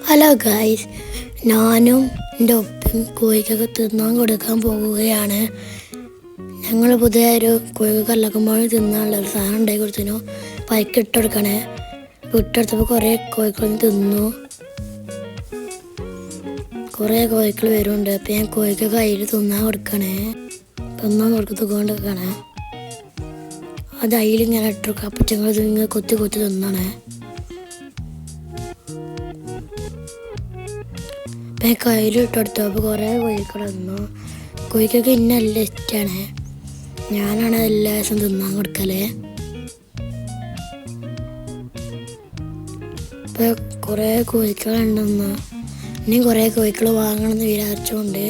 Hello guys, ഞാനും എൻ്റെ ഒപ്പം കോഴിക്കൊക്കെ തിന്നാൻ കൊടുക്കാൻ പോകുകയാണ്. ഞങ്ങൾ പുതിയ ഒരു കോഴിക്ക് കല്ലക്കുമ്പോൾ തിന്നാനുള്ള ഒരു സാധനം ഉണ്ടായി കൊടുത്തിനു. പൈക്ക് ഇട്ട് കൊടുക്കണേ. ഇട്ടെടുത്തപ്പോൾ കുറേ കോഴിക്കളൊന്നും തിന്നു. കുറേ കോഴിക്കൾ വരുന്നുണ്ട്. അപ്പം ഞാൻ കോഴിക്ക് കയ്യിൽ തിന്നാൻ കൊടുക്കണേ. തിന്നാൻ കൊടുക്കണേ. അത് അതിലിങ്ങനെ ഇട്ടുകൊടുക്കുക. അപ്പച്ചങ്ങൾ ഇങ്ങനെ കൊത്തി കൊത്തി തിന്നണേ. അപ്പം കയ്യിലിട്ട് കൊടുത്തപ്പോൾ കുറേ കോഴിക്കൾ തിന്നു. കോഴിക്കൊക്കെ ഇന്ന നല്ല ഇഷ്ടമാണ്. ഞാനാണ് എല്ലാ ദിവസം തിന്നാൻ കൊടുക്കല്. ഇപ്പം കുറേ കോഴിക്കളുണ്ടെന്ന് ഇനിയും കുറേ കോഴിക്കൾ വാങ്ങണമെന്ന് വിചാരിച്ചുകൊണ്ട്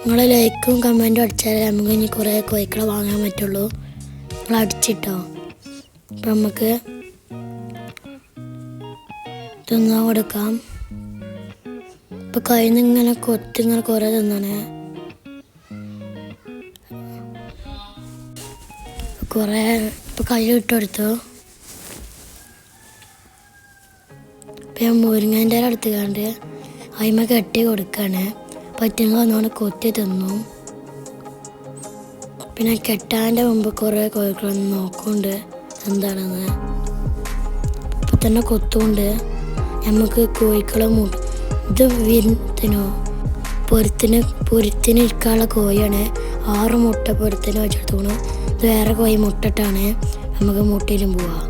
നിങ്ങൾ ലൈക്കും കമൻറ്റും അടിച്ചാലേ നമുക്ക് ഇനി കുറേ കോഴിക്കളെ വാങ്ങാൻ പറ്റുള്ളൂ. നിങ്ങൾ അടിച്ചിട്ടോ. അപ്പം നമുക്ക് തിന്നാൻ കൊടുക്കാം. ഇപ്പം കയ്യിൽ നിന്ന് ഇങ്ങനെ കൊത്തിങ്ങനെ കുറേ തിന്നണേ. കുറേ ഇപ്പം കയ്യിൽ ഇട്ട് കൊടുത്തു. ഇപ്പം ഞാൻ മുരിങ്ങേൻ്റെ ഇല എടുത്തുകൊണ്ട് അതിന്മേൽ കെട്ടി കൊടുക്കുകയാണ്. പറ്റുന്ന ഒന്നുകൊണ്ട് കൊത്തി തിന്നു. പിന്നെ കെട്ടാൻ്റെ മുമ്പ് കുറേ കോഴിക്കളൊന്നും നോക്കുന്നുണ്ട് എന്താണെന്ന്. ഇപ്പം തന്നെ കൊത്തുകൊണ്ട് നമുക്ക് കോഴിക്കളെ ഇത് വിരുത്തിനോ പൊരുത്തിന് ഇരിക്കാനുള്ള കോഴിയാണ്. 6 മുട്ട പൊരുത്തിന് വെച്ചെടുത്തോണം. ഇത് വേറെ കോഴി മുട്ടിട്ടാണ് നമുക്ക് മുട്ടയിലും പോവാം.